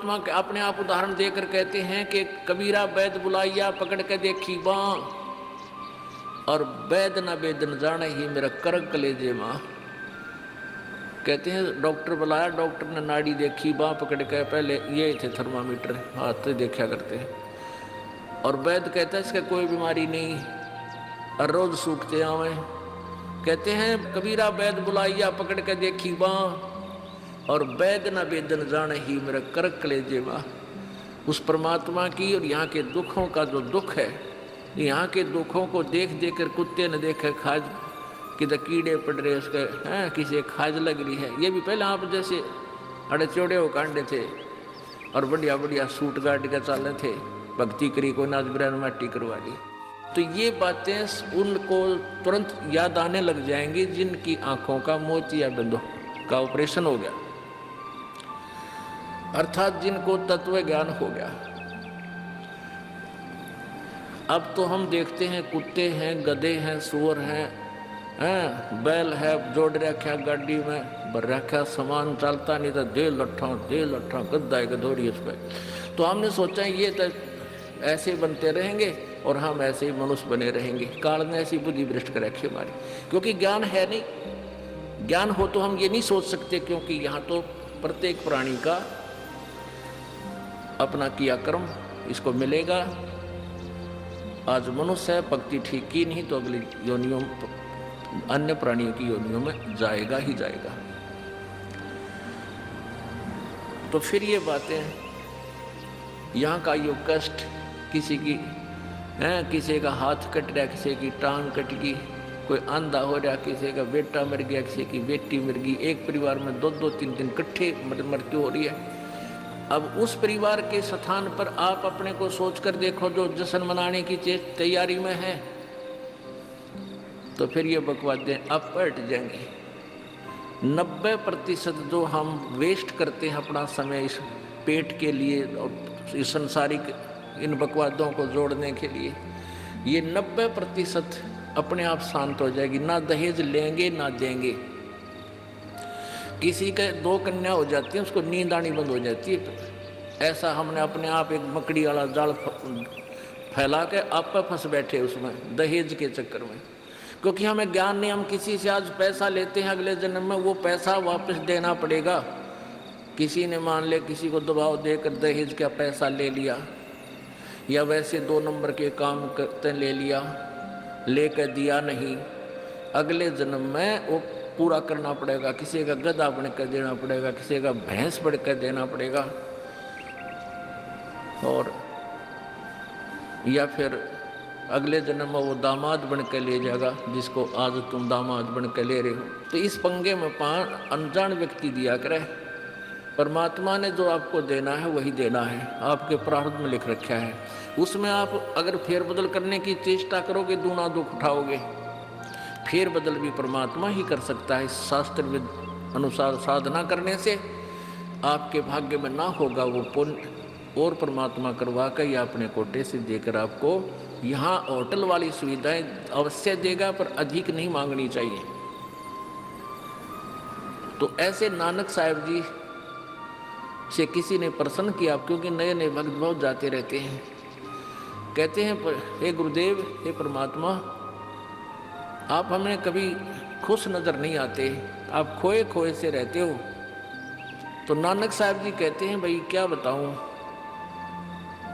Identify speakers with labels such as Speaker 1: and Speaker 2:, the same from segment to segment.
Speaker 1: के अपने आप उदाहरण देकर कहते हैं कि कबीरा वैद बुलाइया पकड़ के देखी बाँ, और वैद न वेद न जाने ही मेरा करक कलेजे माँ। कहते हैं डॉक्टर बुलाया, डॉक्टर ने नाड़ी देखी, बाँ पकड़ के, पहले ये थे थर्मामीटर हाथ से देखा करते हैं, और वैद कहता है इसका कोई बीमारी नहीं और रोज सूखते आवे। कहते हैं कबीरा वैद बुलाइया पकड़ के देखी बाँ, और वैद न वेदन जाने ही मेरा करक कलेजे माँ। उस परमात्मा की और यहाँ के दुखों का जो दुख है, यहाँ के दुखों को देख देख कर कुत्ते ने देखे खाज किधर कीड़े पड़ रहे उसके हैं, किसी खाज लग रही है। ये भी पहले आप जैसे अड़े चौड़े हो कांडे थे और बढ़िया बढ़िया सूट गाड़ के चाले थे, भक्ति करी कोई नाच बिरान माटी करवा ली। तो ये बातें उनको तुरंत याद आने लग जाएंगी जिनकी आंखों का मोतियाबिंद का ऑपरेशन हो गया, अर्थात जिनको तत्व ज्ञान हो गया। अब तो हम देखते हैं कुत्ते हैं, गधे हैं, सुअर हैं, बैल है, जोड़ रखा गाड़ी में, भर रखा सामान, चलता नहीं तो दे लट्ठा गद्दा है गधोरी उस पर। तो हमने सोचा ये तो ऐसे बनते रहेंगे और हम ऐसे ही मनुष्य बने रहेंगे। काल ने ऐसी बुद्धि भ्रष्ट कर रखी हमारी, क्योंकि ज्ञान है नहीं। ज्ञान हो तो हम ये नहीं सोच सकते, क्योंकि यहाँ तो प्रत्येक प्राणी का अपना किया कर्म इसको मिलेगा। आज मनुष्य है, भक्ति ठीक की नहीं तो अगली योनियों अन्य प्राणियों की योनियों में जाएगा ही जाएगा। तो फिर ये बातें, यहाँ का यो कष्ट, किसी की किसी का हाथ कट रहा, किसी की टांग कट गई, कोई अंधा हो रहा, किसी का बेटा मर गया, किसी की बेटी मर गई, एक परिवार में दो दो तीन दिन इकट्ठे मृत्यु हो रही है। अब उस परिवार के स्थान पर आप अपने को सोच कर देखो जो जश्न मनाने की तैयारी में है, तो फिर ये बकवादें अब पलट जाएंगी। 90% जो हम वेस्ट करते हैं अपना समय इस पेट के लिए और इस संसारिक इन बकवादों को जोड़ने के लिए, ये 90% अपने आप शांत हो जाएगी। ना दहेज लेंगे ना देंगे। किसी के 2 कन्या हो जाती है, उसको नींद आनी बंद हो जाती है। ऐसा हमने अपने आप एक मकड़ी वाला जाल फैला के आप पे फंस बैठे उसमें दहेज के चक्कर में, क्योंकि हमें ज्ञान नहीं। हम किसी से आज पैसा लेते हैं, अगले जन्म में वो पैसा वापस देना पड़ेगा। किसी ने मान ले किसी को दबाव देकर दहेज का पैसा ले लिया, या वैसे 2 नंबर के काम करते ले लिया, लेकर दिया नहीं, अगले जन्म में वो पूरा करना पड़ेगा। किसी का गधा बन कर देना पड़ेगा, किसी का भैंस बन कर देना पड़ेगा, और या फिर अगले जन्म में वो दामाद बन कर ले जाएगा जिसको आज तुम दामाद बन कर ले रहे हो। तो इस पंगे में पान अनजान व्यक्ति दिया करे। परमात्मा ने जो आपको देना है वही देना है, आपके प्रारब्ध में लिख रखा है। उसमें आप अगर फेरबदल करने की चेष्टा करोगे दूना दुख उठाओगे। फेर बदल भी परमात्मा ही कर सकता है। शास्त्र विद अनुसार साधना करने से आपके भाग्य में ना होगा वो पुण्य, और परमात्मा करवा कर या अपने कोटे से देकर आपको यहाँ होटल वाली सुविधाएं अवश्य देगा, पर अधिक नहीं मांगनी चाहिए। तो ऐसे नानक साहब जी से किसी ने प्रश्न किया, क्योंकि नए नए भक्त बहुत जाते रहते हैं। कहते हैं हे गुरुदेव, हे परमात्मा, आप हमें कभी खुश नजर नहीं आते, आप खोए खोए से रहते हो। तो नानक साहब जी कहते हैं भाई क्या बताऊं।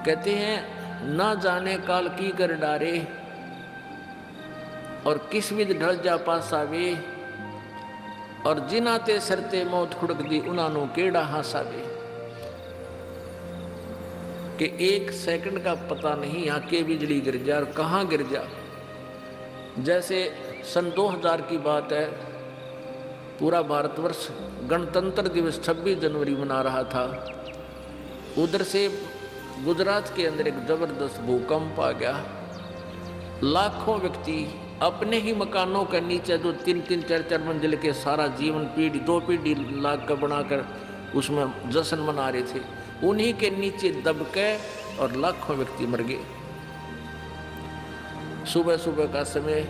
Speaker 1: कहते हैं ना जाने काल की कर डारे, और किस विध ढल जा पासावे, और जिनाते सरते मौत खुड़क दी उनानो केड़ा हासावे। कि 1 सेकंड का पता नहीं यहाँ के बिजली गिर जा और कहाँ गिर जा। जैसे सन 2000 की बात है, पूरा भारतवर्ष गणतंत्र दिवस 26 जनवरी मना रहा था। उधर से गुजरात के अंदर एक जबरदस्त भूकंप आ गया। लाखों व्यक्ति अपने ही मकानों के नीचे, जो 3-3, 4-4 मंजिल के सारा जीवन पीढ़ी 2 पीढ़ी लाग कर बनाकर उसमें जश्न मना रहे थे, उन्हीं के नीचे दब के और लाखों व्यक्ति मर गए। सुबह सुबह का समय,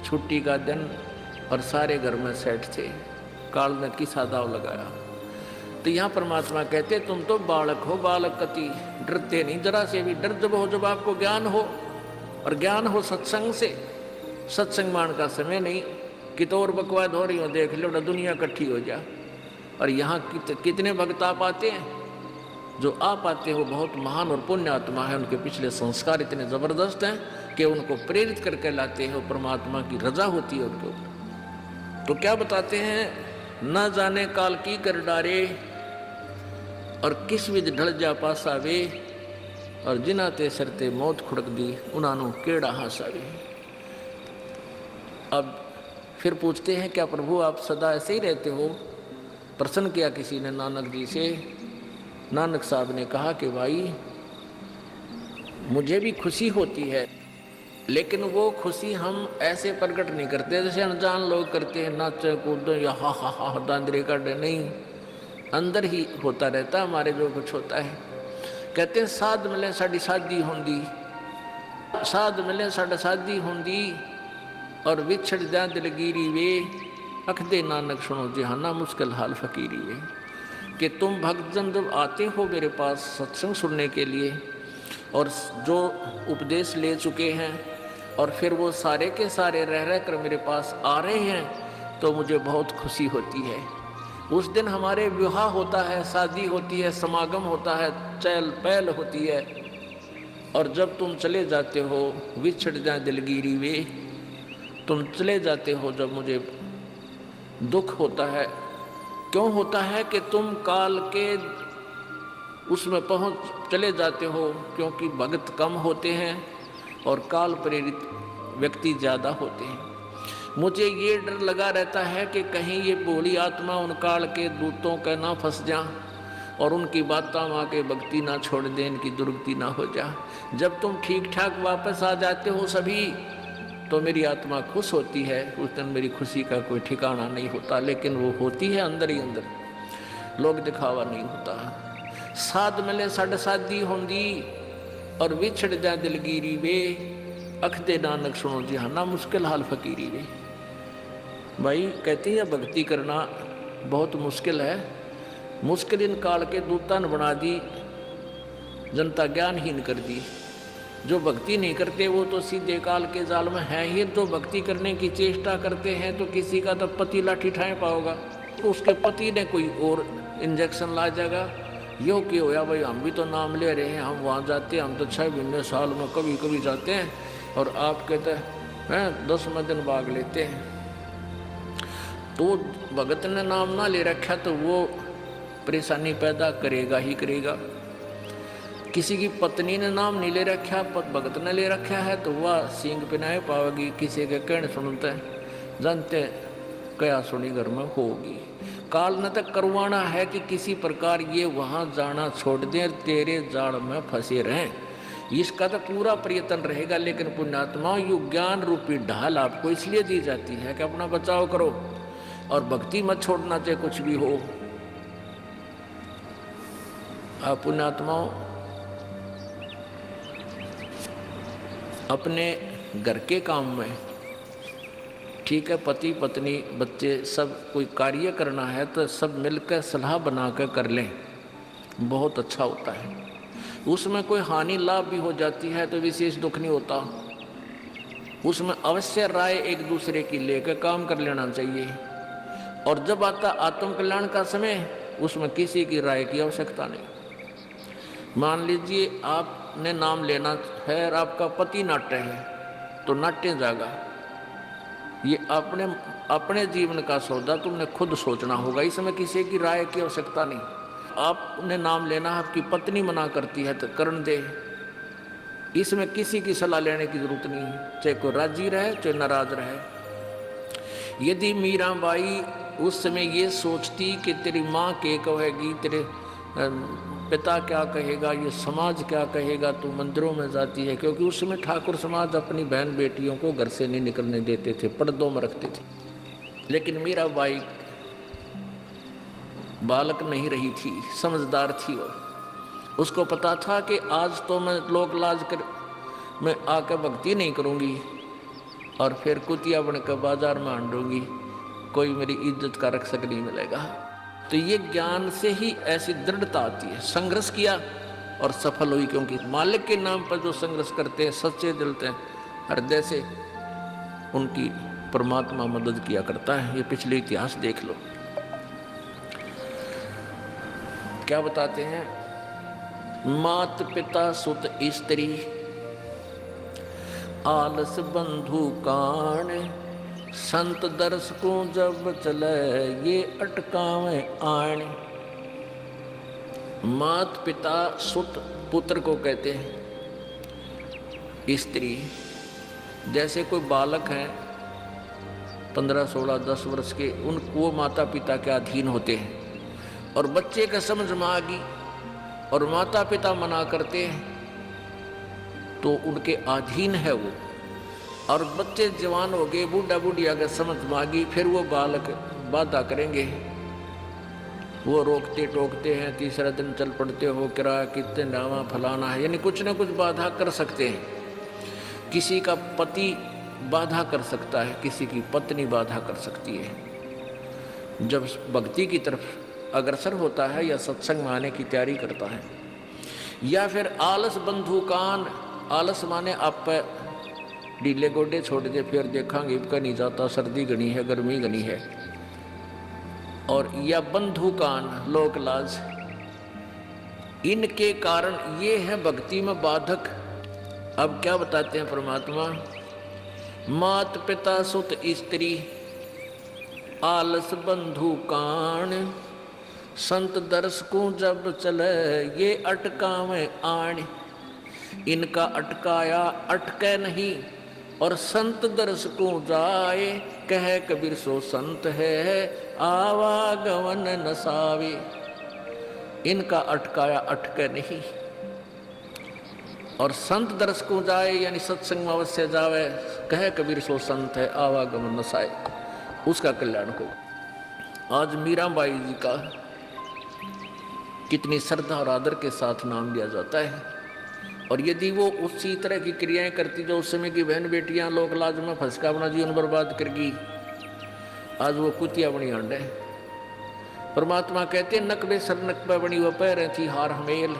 Speaker 1: छुट्टी का दिन, और सारे घर में सेट थे। काल ने किसा दाव लगाया। तो यहाँ परमात्मा कहते तुम तो बालक हो, बालक कति डरते नहीं जरा से भी। डर जब हो जब आपको ज्ञान हो, और ज्ञान हो सत्संग से। सत्संग मान का समय नहीं कि तो और बकवाद हो रही हो, देख लो दुनिया इकट्ठी हो जा। और यहाँ कितने भक्त आ पाते हैं, जो आ पाते हैं वो बहुत महान और पुण्य आत्मा है। उनके पिछले संस्कार इतने जबरदस्त हैं कि उनको प्रेरित करके लाते हैं, परमात्मा की रजा होती है उनके ऊपर। तो क्या बताते हैं, न जाने काल की कर डारे, और किस विध ढल जा पासावे, और जिना ते सरते मौत खुड़क दी, उन्होंने केड़ा हासावे। अब फिर पूछते हैं क्या प्रभु आप सदा ऐसे ही रहते हो? प्रश्न किया किसी ने नानक जी से। नानक साहब ने कहा कि भाई मुझे भी खुशी होती है, लेकिन वो खुशी हम ऐसे प्रकट नहीं करते जैसे अनजान लोग करते हैं, नाचे कूदो या हा हा हा दांदरे कर दे। नहीं, अंदर ही होता रहता हमारे जो कुछ होता है। कहते हैं साध मिले साड़ी शादी होंगी, साध मिले साड़ा शादी होंगी, और विछड़ जा दिलगिरी वे, अखदे नानक सुनो जहाना मुश्किल हाल फकीरी वे। कि तुम भक्तजन जब आते हो मेरे पास सत्संग सुनने के लिए, और जो उपदेश ले चुके हैं, और फिर वो सारे के सारे रह कर मेरे पास आ रहे हैं, तो मुझे बहुत खुशी होती है। उस दिन हमारे विवाह होता है, शादी होती है, समागम होता है, चहल पहल होती है। और जब तुम चले जाते हो, विछड़ जाए दिलगिरी वे, तुम चले जाते हो जब मुझे दुख होता है। क्यों होता है कि तुम काल के उसमें पहुंच चले जाते हो, क्योंकि भक्त कम होते हैं और काल प्रेरित व्यक्ति ज़्यादा होते हैं। मुझे ये डर लगा रहता है कि कहीं ये भोली आत्मा उन काल के दूतों का ना फंस जा, और उनकी बातों में आके भक्ति ना छोड़ दे, इनकी दुर्गति ना हो जा। जब तुम ठीक ठाक वापस आ जाते हो सभी, तो मेरी आत्मा खुश होती है। उस दिन मेरी खुशी का कोई ठिकाना नहीं होता, लेकिन वो होती है अंदर ही अंदर, लोग दिखावा नहीं होता। साध मिले साढ़ शादी होंगी, और विछड़ जा दिलगिरी वे, अखदे नानक सुनो जहाना मुश्किल हाल फकीरी वे। भाई कहती है भक्ति करना बहुत मुश्किल है। मुश्किल इन काल के दूतान बना दी, जनता ज्ञानहीन कर दी। जो भक्ति नहीं करते वो तो सीधे काल के जाल में है ही। तो भक्ति करने की चेष्टा करते हैं तो किसी का तो पति लाठी ठाए पाओगा, तो उसके पति ने कोई और इंजेक्शन ला जाएगा। यो क्यों होया भाई, हम भी तो नाम ले रहे हैं, हम वहाँ जाते हैं, हम तो 6 महीने साल में कभी कभी जाते हैं, और आप कहते हैं 10वें दिन भाग लेते हैं। तो भगत ने नाम ना ले रखा तो वो परेशानी पैदा करेगा ही करेगा। किसी की पत्नी ने नाम नहीं ले रखा, भगत ने ले रखा है, तो वह सींग पिनाए पावेगी। किसी के कहने सुनते हैं, जानते क्या सुनी घर में होगी। काल ने तक करवाना है कि किसी प्रकार ये वहाँ जाना छोड़ दें, तेरे जाल में फंसे रहें। इसका तो पूरा प्रयत्न रहेगा। लेकिन पुण्यात्मा यु ज्ञान रूपी ढाल आपको इसलिए दी जाती है कि अपना बचाव करो, और भक्ति मत छोड़ना चाहे कुछ भी हो। आप पुण्यात्माओं अपने घर के काम में, ठीक है, पति पत्नी बच्चे सब कोई कार्य करना है तो सब मिलकर सलाह बनाकर कर लें, बहुत अच्छा होता है। उसमें कोई हानि लाभ भी हो जाती है तो विशेष दुख नहीं होता। उसमें अवश्य राय एक दूसरे की लेकर काम कर लेना चाहिए। और जब आता आत्म कल्याण का समय, उसमें किसी की राय की आवश्यकता नहीं। मान लीजिए आपने नाम लेना है और आपका पति नाट्य है, तो नाट्य जागा। ये अपने जीवन का सौदा तुमने खुद सोचना होगा, इसमें किसी की राय की आवश्यकता नहीं। आपने नाम लेना, आपकी पत्नी मना करती है तो करण दे, इसमें किसी की सलाह लेने की जरूरत नहीं, चाहे कोई राजी रहे चाहे नाराज रहे। यदि मीराबाई उस समय ये सोचती कि तेरी माँ क्या कहेगी, तेरे पिता क्या कहेगा, ये समाज क्या कहेगा, तो मंदिरों में जाती है। क्योंकि उस समय ठाकुर समाज अपनी बहन बेटियों को घर से नहीं निकलने देते थे, पर्दों में रखते थे। लेकिन मीराबाई बालक नहीं रही थी, समझदार थी। वो उसको पता था कि आज तो मैं लोक लाज कर मैं आकर भक्ति नहीं करूँगी और फिर कुतिया बनकर बाजार में आंडूंगी, कोई मेरी इज्जत का रक्षक नहीं मिलेगा। तो ये ज्ञान से ही ऐसी दृढ़ता आती है। संघर्ष किया और सफल हुई, क्योंकि मालिक के नाम पर जो संघर्ष करते हैं सच्चे दिल से, हृदय से, उनकी परमात्मा मदद किया करता है। ये पिछले इतिहास देख लो। क्या बताते हैं? मात पिता सुत स्त्री आलस बंधु कान, संत दर्श को जब चले ये अटकावे आण। मात पिता सुत पुत्र को कहते हैं। स्त्री, जैसे कोई बालक है 15, 16, 10 वर्ष के, वो माता पिता के अधीन होते हैं। और बच्चे का समझ में आ गई और माता पिता मना करते हैं तो उनके अधीन है वो। और बच्चे जवान हो गए, बूढ़ा बूढ़ी अगर समझ में आ गई, फिर वो बालक बाधा करेंगे, वो रोकते टोकते हैं। तीसरा दिन चल पड़ते हो, किराया कितने नामा फलाना है, यानी कुछ ना कुछ बाधा कर सकते हैं। किसी का पति बाधा कर सकता है, किसी की पत्नी बाधा कर सकती है। जब भक्ति की तरफ अग्रसर होता है या सत्संग में आने की तैयारी करता है। या फिर आलस बंधु कान, आलस माने आप पे ढीले गोडे छोड़ दे, फिर देखांगे इबका नहीं जाता, सर्दी घनी है, गर्मी घनी है। और या बंधु कान, लोक लाज, इनके कारण ये है भक्ति में बाधक। अब क्या बताते हैं परमात्मा? मात पिता सुत स्त्री आलस बंधु कान, संत दर्श को जब चले ये अटकावे आण। इनका अटकाया अटके नहीं, और संत दर्श को जाए, कह कबीर सो संत है आवागमन नसावे। इनका अटकाया अटके नहीं, और संत दर्श को जाए यानी सत्संग में अवश्य जावे, कह कबीर सो संत है आवागमन नसाए, उसका कल्याण हो। आज मीराबाई जी का कितनी श्रद्धा और आदर के साथ नाम लिया जाता है। और यदि वो उसी तरह की क्रियाएं करती जो उस समय की बहन बेटियां लोक लाज में फंस का अपना जीवन बर्बाद करगी, आज वो कुतिया बनी अंडे। परमात्मा कहते नकबे सर नकबे बनी वह पैर थी हार हमेल,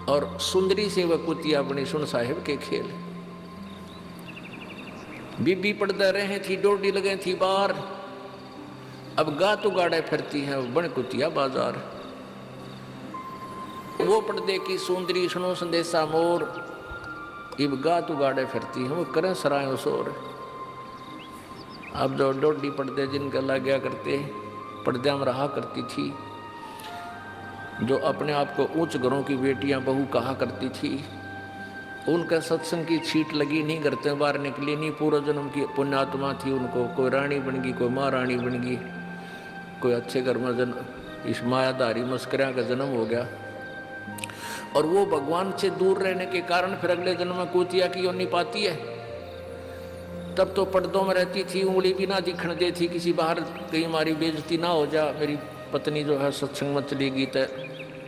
Speaker 1: और सुंदरी से वह कुतिया बनी सुन साहिब के खेल। बीबी पड़ते रहे थी, डोडी लगे थी बार, अब गा तो गाड़े फिरती है बन कुतिया बाजार। वो पर्दे की सुंदरी सुनो संदेशा मोर, इब गा तो गाड़े फिरती है वो करें सराय शोर। अब जो डोडी पर्दे जिनका लग गया करते, पर्दे में रहा करती थी, जो अपने आप को ऊंच घरों की बेटियां बहू कहा करती थी, उनका सत्संग की छीट लगी नहीं, करते बाहर निकली नहीं। पूर्व जन्म की पुण्यात्मा थी, उनको कोई रानी बन गई, कोई महारानी बन गई, कोई अच्छे घर में जन्म, इस मायाधारी मस्करिया का जन्म हो गया। और वो भगवान से दूर रहने के कारण फिर अगले जन्म में कुतिया की योनि पाती है। तब तो पर्दों में रहती थी, उंगली भी ना दिखने देती, किसी बाहर कहीं हमारी बेइज्जती ना हो जा, मेरी पत्नी जो है सत्संग में चलेगी तो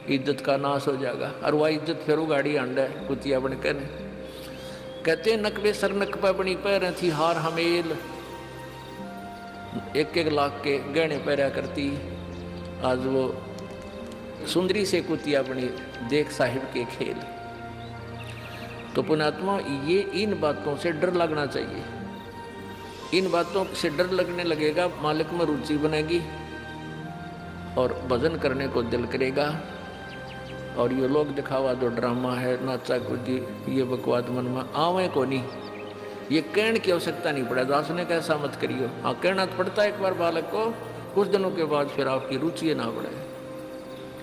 Speaker 1: इज्जत का नाश हो जाएगा। और वह इज्जत फिर उगाड़ी अंडा है कुतिया बन कर। कहते नकबे सर नकबा बनी पैर थी हार हमेल, 1-1 लाख के गहने पहरा करती, आज वो सुंदरी से कुतिया बनी, देख साहिब के खेल। तो पुण्यात्मा ये इन बातों से डर लगना चाहिए। इन बातों से डर लगने लगेगा, मालिक में रुचि बनेगी और भजन करने को दिल करेगा। और ये लोग दिखावा जो ड्रामा है, नाचा कूदी, ये बकवाद मन में आवे को नहीं, ये कहने की आवश्यकता नहीं पड़े। दास ने कैसा मत करियो, हाँ कहना तो पड़ता है एक बार बालक को, कुछ दिनों के बाद फिर आपकी रुचि ना बढ़े।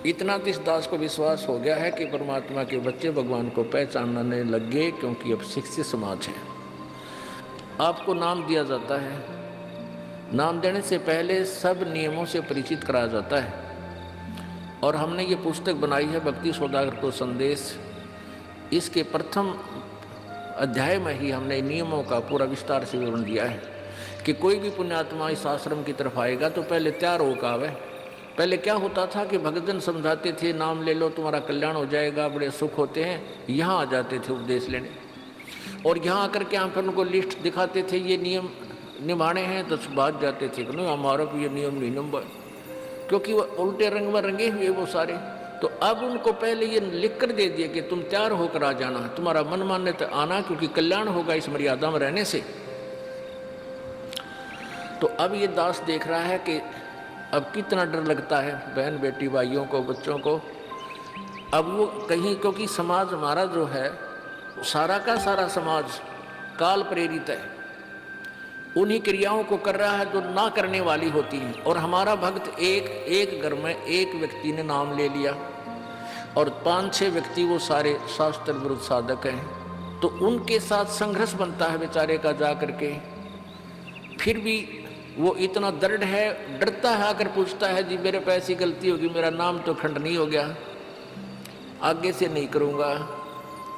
Speaker 1: इतना तो इस दास को विश्वास हो गया है कि परमात्मा के बच्चे भगवान को पहचानने लग गए, क्योंकि अब शिक्षित समाज है। आपको नाम दिया जाता है, नाम देने से पहले सब नियमों से परिचित कराया जाता है। और हमने ये पुस्तक बनाई है भक्ति सौदागर को संदेश। इसके प्रथम अध्याय में ही हमने नियमों का पूरा विस्तार से विवरण दिया है कि कोई भी पुण्यात्मा इस आश्रम की तरफ आएगा तो पहले तैयार होकर आवे। पहले क्या होता था कि भक्तजन समझाते थे नाम ले लो तुम्हारा कल्याण हो जाएगा, बड़े सुख होते हैं, यहाँ आ जाते थे उपदेश लेने। और यहाँ आकर के हम फिर उनको लिस्ट दिखाते थे, ये नियम निभाने हैं, तो बात जाते थे कि नहीं हमारा भी ये नियम नहीं नंबर। क्योंकि वो उल्टे रंग में रंगे हुए वो सारे। तो अब उनको पहले ये लिख कर दे दिया कि तुम तैयार होकर आ जाना, तुम्हारा मन मान्य तो आना, क्योंकि कल्याण होगा इस मर्यादा में रहने से। तो अब ये दास देख रहा है कि अब कितना डर लगता है बहन बेटी भाइयों को, बच्चों को। अब वो कहीं, क्योंकि समाज हमारा जो है सारा का सारा समाज काल प्रेरित है, उन्हीं क्रियाओं को कर रहा है जो ना करने वाली होती हैं। और हमारा भक्त एक घर में एक व्यक्ति ने नाम ले लिया और 5-6 व्यक्ति वो सारे शास्त्र विरुद्ध साधक हैं, तो उनके साथ संघर्ष बनता है बेचारे का जा करके। फिर भी वो इतना दृढ़ है, डरता है, आकर पूछता है जी मेरे पे ऐसी गलती होगी, मेरा नाम तो खंडनी हो गया, आगे से नहीं करूँगा।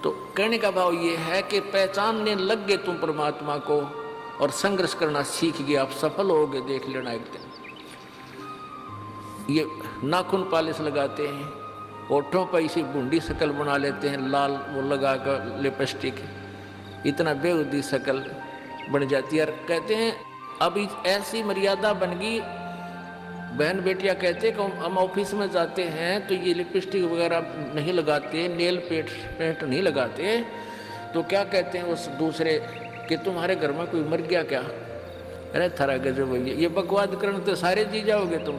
Speaker 1: तो कहने का भाव ये है कि पहचानने लग गए तुम परमात्मा को और संघर्ष करना सीख गए, आप सफल होगे, देख लेना एक दिन। ये नाखून पालिश लगाते हैं, होठों पर इसी बूंदी शक्ल बना लेते हैं, लाल वो लगा कर लिपस्टिक, इतना बेहुदी शक्ल बन जाती है। और कहते हैं अब ऐसी मर्यादा बन गई, बहन बेटियां कहते हैं कि हम ऑफिस में जाते हैं तो ये लिपस्टिक वगैरह नहीं लगाते, नेल पेंट नहीं लगाते, तो क्या कहते हैं उस दूसरे कि तुम्हारे घर में कोई मर गया क्या? अरे थारा गजब भैया, ये बकवाद करने तो सारे जी जाओगे तुम,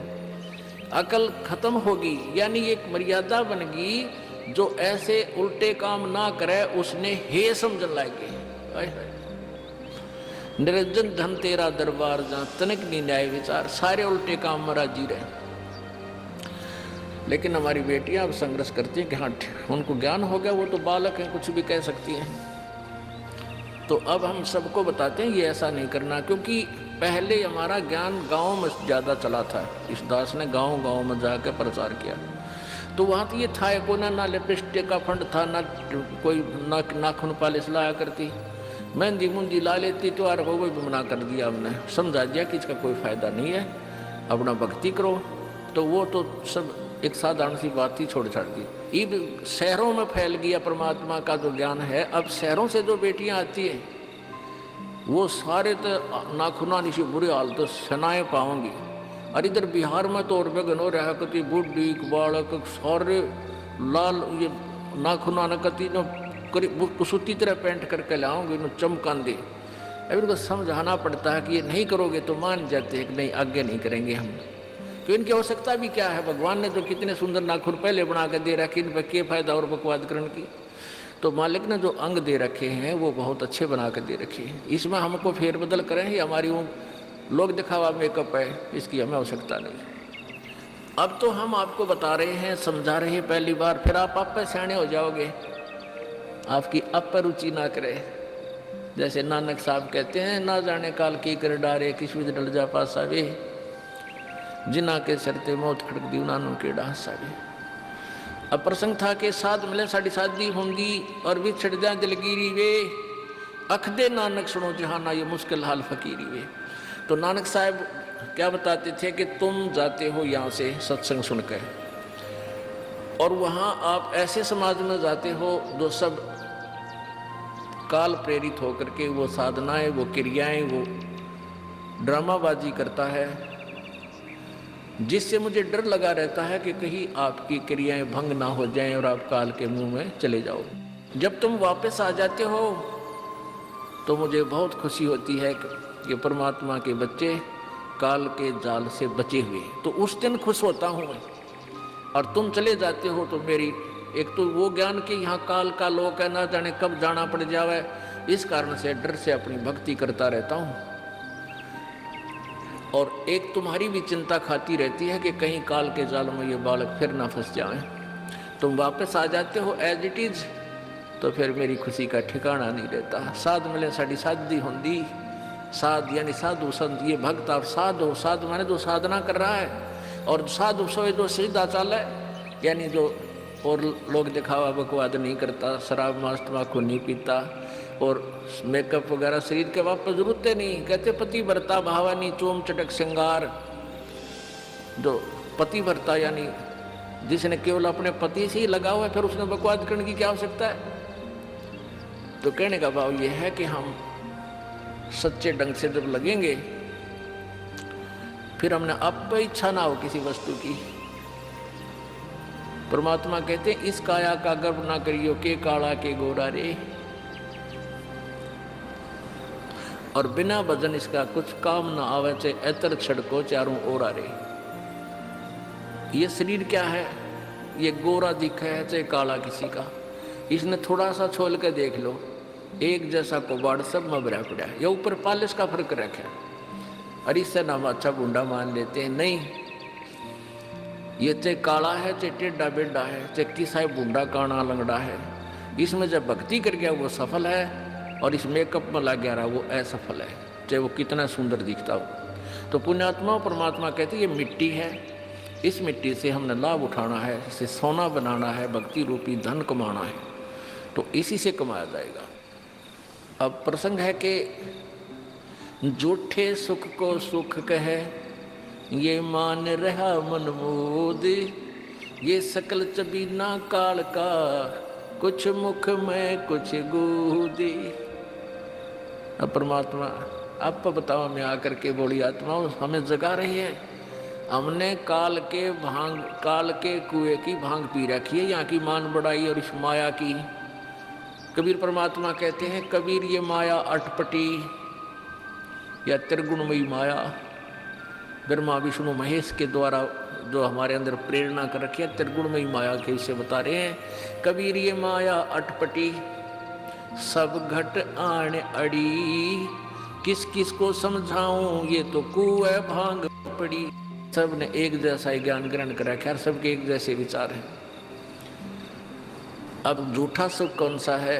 Speaker 1: अकल खत्म होगी। यानी एक मर्यादा बन गई, जो ऐसे उल्टे काम ना करे उसने हे समझन लागे। निरंजन धन तेरा दरबार जहाँ तनिक नहीं न्याय विचार, सारे उल्टे काम में राजी रहे। लेकिन हमारी बेटियां अब संघर्ष करती हैं कि हाँ उनको ज्ञान हो गया, वो तो बालक हैं, कुछ भी कह सकती हैं। तो अब हम सबको बताते हैं ये ऐसा नहीं करना, क्योंकि पहले हमारा ज्ञान गांव में ज़्यादा चला था। इस दास ने गांव में जाकर प्रचार किया, तो वहाँ तो ये था को ना लिपस्टिक का फंड था, ना कोई नाखून पालिश लाया करती, मेहंदी मुंदी ला लेती, तो यार वो भी मना कर दिया हमने, समझा दिया कि इसका कोई फ़ायदा नहीं है, अपना भक्ति करो। तो वो तो सब एक साधारण सी बात ही छोड़ छाड़ दी। ये शहरों में फैल गया परमात्मा का जो ज्ञान है। अब शहरों से जो बेटियां आती हैं वो सारे तो नाखुना से बुरे हाल तो सनाए पाओगी। और इधर बिहार में तो और बेगन हो रहा है, कति बुढ़ी बालक सारे लाल ये नाखुना न कति न कुसूती तरह पेंट करके लाओगे न चमकान दे। अब इनको समझाना पड़ता है कि ये नहीं करोगे तो मान जाते हैं कि नहीं आगे नहीं करेंगे हम। तो इनकी आवश्यकता भी क्या है? भगवान ने तो कितने सुंदर नाखून पहले बना के दे रखे, इन पर क्या फायदा और बकवाद करने की। तो मालिक ने जो अंग दे रखे हैं वो बहुत अच्छे बना के दे रखे हैं, इसमें हमको फेरबदल करें ये हमारी वो लोग दिखावा मेकअप है, इसकी हमें आवश्यकता नहीं। अब तो हम आपको बता रहे हैं, समझा रहे हैं पहली बार, फिर आप पे सियाने हो जाओगे, आपकी अब पर रुचि ना करे। जैसे नानक साहब कहते हैं, ना जाने काल की कर डारे किस विध डल जा पासा वे, जिना के सरते मौत खड़क दी नानों के डांसा वे। अब प्रसंग था कि साथ मिले साड़ी शादी होंगी और भी छड़ जाए दिलगिरी वे, अखदे नानक सुनो जहाना ये मुश्किल हाल फकीरी वे। तो नानक साहब क्या बताते थे कि तुम जाते हो यहाँ से सत्संग सुनकर और वहाँ आप ऐसे समाज में जाते हो जो सब काल प्रेरित होकर के वो साधनाएं, वो क्रियाएं, वो ड्रामाबाजी करता है, जिससे मुझे डर लगा रहता है कि कहीं आपकी क्रियाएं भंग ना हो जाएं और आप काल के मुंह में चले जाओ। जब तुम वापस आ जाते हो तो मुझे बहुत खुशी होती है कि परमात्मा के बच्चे काल के जाल से बचे हुए, तो उस दिन खुश होता हूँ मैं। और तुम चले जाते हो तो मेरी एक तो वो ज्ञान कि यहाँ काल का लोक है, ना जाने कब जाना पड़ जावे, इस कारण से डर से अपनी भक्ति करता रहता हूँ। और एक तुम्हारी भी चिंता खाती रहती है कि कहीं काल के जाल में ये बालक फिर ना फंस जाएं। तुम वापस आ जाते हो एज इट इज, तो फिर मेरी खुशी का ठिकाना नहीं रहता। साध मिले साड़ी शादी होंगी, साध यानी साधु संत, ये भक्त आप साध हो, साध माने जो साधना कर रहा है, और साधु सोए जो सीधा चाल है, यानी जो और लोग दिखावा बकवाद नहीं करता, शराब मांस तम्बाकू नहीं पीता और मेकअप वगैरह शरीर के वापस जरूरत नहीं। कहते पति भरता भावानी चोम चटक श्रृंगार, जो पति भरता यानी जिसने केवल अपने पति से ही लगा हुआ है, फिर उसने बकवाद करने की क्या आवश्यकता है। तो कहने का भाव यह है कि हम सच्चे ढंग से जब लगेंगे फिर हमने अब इच्छा ना हो किसी वस्तु की। परमात्मा कहते हैं इस काया का गर्व ना करियो के काला के गोरा रे, और बिना भजन इसका कुछ काम ना आवे, चाहे एतर छड़को चारों ओरा रे। ये शरीर क्या है, ये गोरा दिखा है चाहे काला किसी का, इसने थोड़ा सा छोल के देख लो, एक जैसा कबाड़ सब में भरा पड़ा है। ये ऊपर पालिश का फर्क रखा है, और इससे नाम अच्छा गुंडा मान लेते हैं। नहीं, ये चाहे काला है चाहे टेढ़ा बेढ़ा है, चाहे किसा है बूढ़ा काना लंगड़ा है, इसमें जब भक्ति कर गया वो सफल है, और इस मेकअप में लग गया रहा वो असफल है, चाहे वो कितना सुंदर दिखता हो। तो पुण्यात्मा परमात्मा कहते ये मिट्टी है, इस मिट्टी से हमने लाभ उठाना है, इसे सोना बनाना है, भक्ति रूपी धन कमाना है, तो इसी से कमाया जाएगा। अब प्रसंग है कि झूठे सुख को सुख कहे, ये मान रहा मन मोद, ये सकल चबीना काल का, कुछ मुख में कुछ गोदी। अब परमात्मा अब बताओ, मैं आकर के बोली आत्मा हमें जगा रही है, हमने काल के कुएं की भांग पी रखी है, यहाँ की मान बढ़ाई और इस माया की। कबीर परमात्मा कहते हैं, कबीर ये माया अटपटी या त्रिगुणमयी माया, ब्रह्मा विष्णु महेश के द्वारा जो हमारे अंदर प्रेरणा कर रखी है, त्रिगुणमयी माया के इसे बता रहे हैं। कबीर ये माया अटपटी सब घट आने अड़ी, किस किस को समझाऊं ये तो कुएं भांग पड़ी। सब ने एक जैसा ही ज्ञान ग्रहण कर रखा है, सबके एक जैसे विचार हैं। अब झूठा सुख कौन सा है,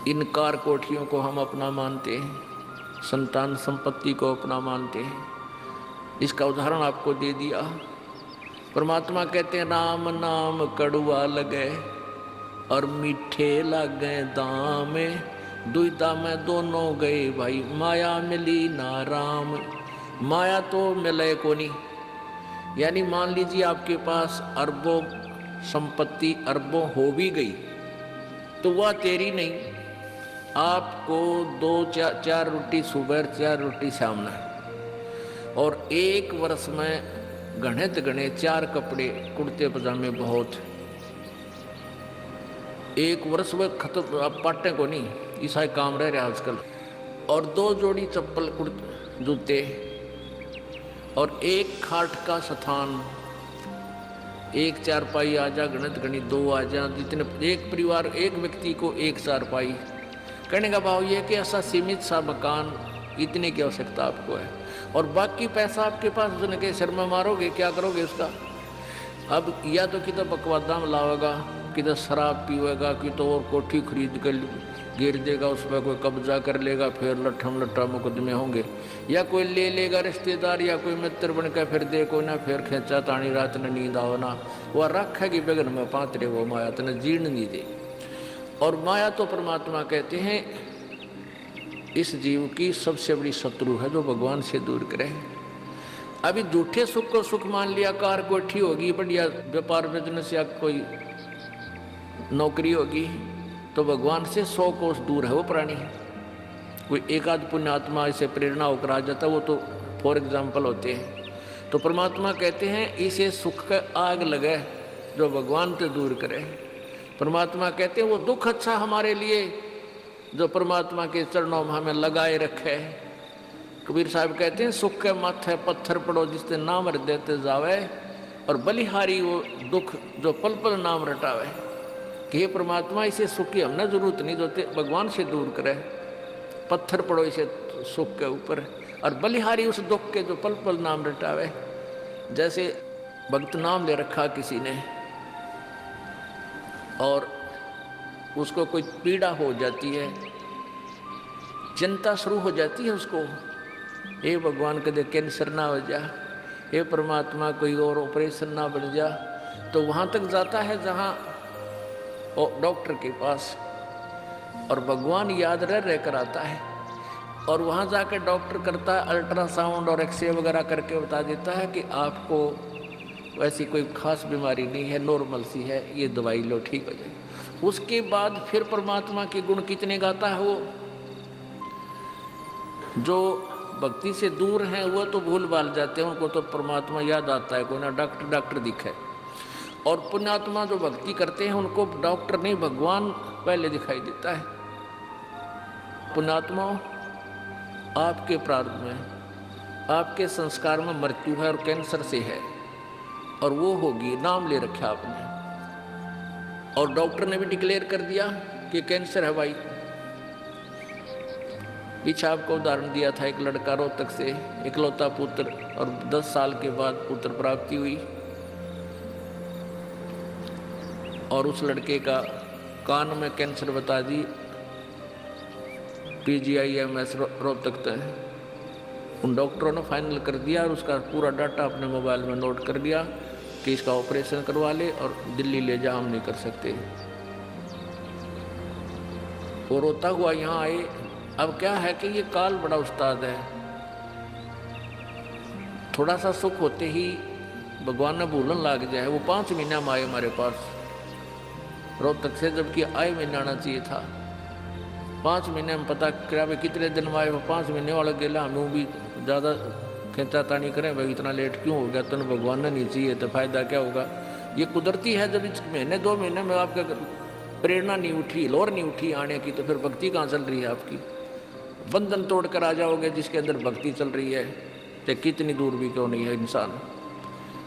Speaker 1: इन कार कोठियों को हम अपना मानते हैं, संतान संपत्ति को अपना मानते हैं। इसका उदाहरण आपको दे दिया। परमात्मा कहते हैं राम नाम कड़ुआ लगे और मीठे लगे दाम, दुविधा में दोनों गए भाई, माया मिली ना राम। माया तो मिले को नहीं, यानी मान लीजिए आपके पास अरबों संपत्ति अरबों हो भी गई तो वह तेरी नहीं, आपको 2-4 रोटी सुबह 4 रोटी शाम है, और 1 वर्ष में गणे 4 कपड़े कुर्ते पजामे बहुत, 1 वर्ष में खत्म। अब पाटे को नहीं, ऐसा काम रह रहा आजकल। और 2 जोड़ी चप्पल जूते, और 1 खाट का स्थान, 1 चारपाई आ जा, गणित 2 आ जा, जितने एक परिवार एक व्यक्ति को 1 चारपाई। कहने का भाव ये कि ऐसा सीमित सा मकान, इतने की आवश्यकता आपको है, और बाकी पैसा आपके पास उसने के सिर में मारोगे, क्या करोगे उसका? अब या तो कि तो बकवादा में लावेगा, कि तो शराब पीवेगा, कि तो और कोठी खरीद कर गिर देगा, उसमें कोई कब्जा कर लेगा, फिर लट्ठा मुकदमे होंगे, या कोई ले लेगा रिश्तेदार या कोई मित्र बन कर फिर देखो ना, फिर खेचा तानी रात न नींद आओ ना, वह रख है कि बगन में पात्रे वो माया तने जीर्ण नहीं दे। और माया तो परमात्मा कहते हैं इस जीव की सबसे बड़ी शत्रु है, जो भगवान से दूर करे। अभी झूठे सुख को सुख मान लिया, कार कोठी होगी, बढ़िया व्यापार बिजनेस या कोई नौकरी होगी, तो भगवान से 100 कोस दूर है वो प्राणी। कोई एक आध पुण्यात्मा इसे प्रेरणा होकर आ जाता, वो तो फॉर एग्जाम्पल होते हैं। तो परमात्मा कहते हैं इसे सुख का आग लगे जो भगवान से दूर करे। परमात्मा कहते हैं वो दुख अच्छा हमारे लिए जो परमात्मा के चरणों में हमें लगाए रखे। कबीर साहब कहते हैं सुख के माथे पत्थर पड़ो जिससे नाम रट देते जावे, और बलिहारी वो दुख जो पल पल नाम रटावे। कि हे परमात्मा इसे सुख की हमने जरूरत नहीं, जो भगवान से दूर करे। पत्थर पड़ो इसे सुख के ऊपर, और बलिहारी उस दुख के जो पल पल नाम रटावे। जैसे भक्त नाम ले रखा किसी ने और उसको कोई पीड़ा हो जाती है, चिंता शुरू हो जाती है उसको, हे भगवान कदे कैंसर ना हो जा, हे परमात्मा कोई और ऑपरेशन ना बन जा। तो वहाँ तक जाता है जहाँ डॉक्टर के पास, और भगवान याद रह कर आता है, और वहाँ जाकर डॉक्टर करता है अल्ट्रासाउंड और एक्सरे वगैरह करके बता देता है कि आपको वैसी कोई खास बीमारी नहीं है, नॉर्मल सी है, ये दवाई लो ठीक हो जाएगी। उसके बाद फिर परमात्मा के गुण कितने गाता है वो, जो भक्ति से दूर हैं वो तो भूल भाल जाते हैं, उनको तो परमात्मा याद आता है, कोई ना डॉक्टर दिखे। और पुण्यात्मा जो भक्ति करते हैं उनको डॉक्टर नहीं भगवान पहले दिखाई देता है। पुण्यात्मा, आपके प्रारब्ध में, आपके संस्कार में मृत्यु है और कैंसर से है, और वो होगी, नाम ले रखा आपने, और डॉक्टर ने भी डिक्लेयर कर दिया कि कैंसर है भाई। पीछे आपको उदाहरण दिया था, एक लड़का रोहतक से, इकलौता पुत्र, और 10 साल के बाद पुत्र प्राप्ति हुई, और उस लड़के का कान में कैंसर बता दी, PGIMS रोहतक तक। उन डॉक्टरों ने फाइनल कर दिया और उसका पूरा डाटा अपने मोबाइल में नोट कर दिया कि इसका ऑपरेशन करवा ले और दिल्ली ले जा, हम नहीं कर सकते। वो रोता हुआ यहाँ आए। अब क्या है कि ये काल बड़ा उस्ताद है, थोड़ा सा सुख होते ही भगवान ने भूलन लाग जाए। वो 5 महीना में आए हमारे पास रोहतक से, जबकि आए महीना आना चाहिए था। 5 महीने में पता करा भाई कितने दिन में आए, वो 5 महीने वाला गेला। हमें भी ज़्यादा खींचातानी करें भाई इतना लेट क्यों हो गया, तो भगवान ने नहीं चाहिए तो फायदा क्या होगा। ये कुदरती है, जब इस महीने 2 महीने में आपका प्रेरणा नहीं उठी, लोर नहीं उठी आने की, तो फिर भक्ति कहाँ चल रही है आपकी। बंधन तोड़ कर आ जाओगे जिसके अंदर भक्ति चल रही है, तो कितनी दूर भी क्यों नहीं है इंसान।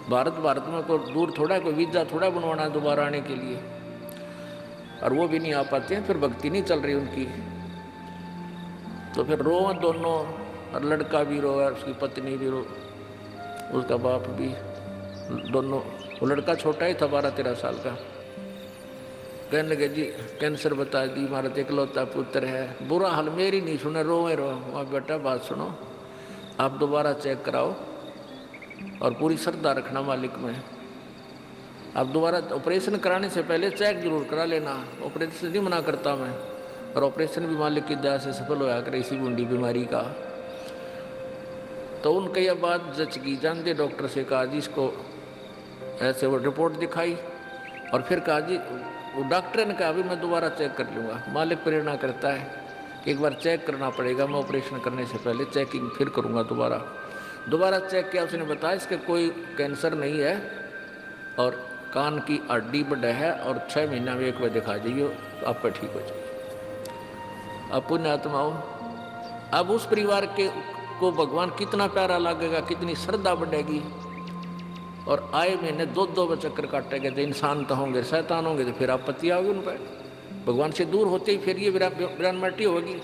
Speaker 1: भारत में कोई दूर थोड़ा, कोई वीज़ा थोड़ा बनवाना है दोबारा आने के लिए, और वो भी नहीं आ पाते हैं, फिर भक्ति नहीं चल रही उनकी। तो फिर रो दोनों, और लड़का भी रो, उसकी पत्नी भी रो, उसका बाप भी, दोनों। वो लड़का छोटा ही था, 12-13 साल का। कहने लगे जी कैंसर बता दी, हमारा इकलौता पुत्र है। बुरा हाल मेरी नहीं सुने, रोए रो। वहाँ बेटा बात सुनो, आप दोबारा चेक कराओ और पूरी श्रद्धा रखना मालिक में। आप दोबारा ऑपरेशन कराने से पहले चेक जरूर करा लेना। ऑपरेशन नहीं मना करता मैं, और ऑपरेशन भी मालिक की दया से सफल होया करे इसी बूंदी बीमारी का। तो उनके यह बात जच की, जानते डॉक्टर से कहा जी इसको ऐसे, वो रिपोर्ट दिखाई, और फिर कहा जी, वो डॉक्टर ने कहा अभी मैं दोबारा चेक कर लूँगा। मालिक प्रेरणा करता है कि एक बार चेक करना पड़ेगा, मैं ऑपरेशन करने से पहले चेकिंग फिर करूँगा। दोबारा चेक किया, उसने बताया इसके कोई कैंसर नहीं है, और कान की हड्डी बढ़ है, और 6 महीना में एक बार दिखा जाइए, आप पर ठीक हो जाइए। अब पुण्यात्माओं, अब उस परिवार के को भगवान कितना प्यारा लगेगा, कितनी श्रद्धा बढ़ेगी। और आए महीने 2 चक्कर काटेंगे, तो इंसान तो होंगे, शैतान होंगे, तो फिर आपत्ति आओगी उन पर। भगवान से दूर होते ही फिर ये विरानमटी होगी।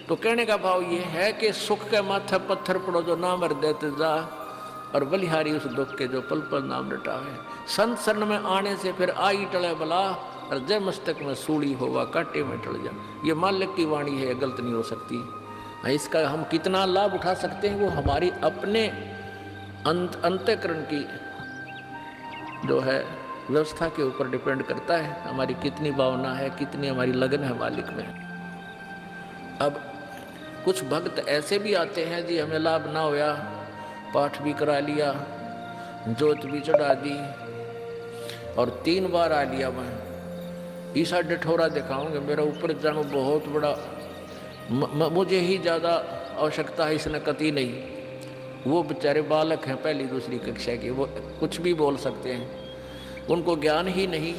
Speaker 1: तो कहने का भाव ये है कि सुख के माथे पत्थर पड़ो जो नाम हृदय ते जा, और बलिहारी उस दुख के जो पल पल नाम रटावे। संत शरण में आने से फिर आई टले बला, और जय मस्तक में सूली होवा कांटे में टल जा। ये मालिक की वाणी है, गलत नहीं हो सकती। इसका हम कितना लाभ उठा सकते हैं वो हमारी अपने अंतःकरण की जो है व्यवस्था के ऊपर डिपेंड करता है। हमारी कितनी भावना है, कितनी हमारी लगन है मालिक में। अब कुछ भक्त ऐसे भी आते हैं जी, हमें लाभ ना होया, पाठ भी करा लिया, जोत भी चढ़ा दी, और 3 बार आ लिया मैं, ईसा डठोरा दिखाऊंगे, मेरा ऊपर जानो बहुत बड़ा, मुझे ही ज़्यादा आवश्यकता है, इसने कती नहीं। वो बेचारे बालक हैं, 1ली 2री कक्षा के, वो कुछ भी बोल सकते हैं, उनको ज्ञान ही नहीं।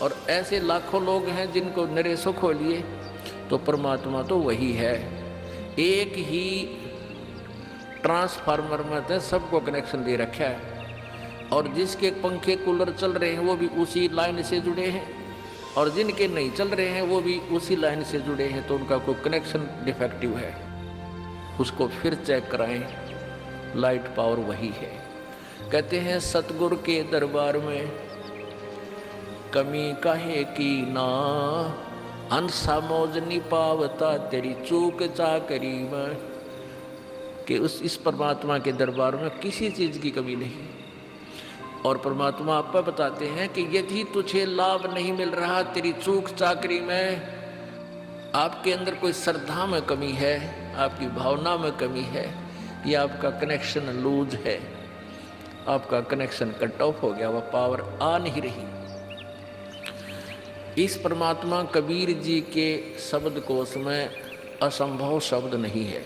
Speaker 1: और ऐसे लाखों लोग हैं जिनको निरे सुख हो लिए। तो परमात्मा तो वही है, एक ही ट्रांसफार्मर में तो सबको कनेक्शन दे रखा है, और जिसके पंखे कूलर चल रहे हैं वो भी उसी लाइन से जुड़े हैं, और जिनके नहीं चल रहे हैं वो भी उसी लाइन से जुड़े हैं। तो उनका कोई कनेक्शन डिफेक्टिव है, उसको फिर चेक कराएं, लाइट पावर वही है। कहते हैं सतगुरु के दरबार में कमी काहे की ना, अंसा मौज नहीं पावता तेरी चूक चाकरी में। कि इस परमात्मा के दरबार में किसी चीज की कमी नहीं। और परमात्मा आप पर बताते हैं कि यदि तुझे लाभ नहीं मिल रहा तेरी चूक चाकरी में, आपके अंदर कोई श्रद्धा में कमी है, आपकी भावना में कमी है, या आपका कनेक्शन लूज है, आपका कनेक्शन कट ऑफ हो गया, वह पावर आ नहीं रही। इस परमात्मा कबीर जी के शब्द कोश में असंभव शब्द नहीं है।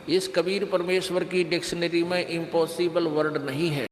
Speaker 1: इस कबीर परमेश्वर की डिक्शनरी में इम्पॉसिबल वर्ड नहीं है।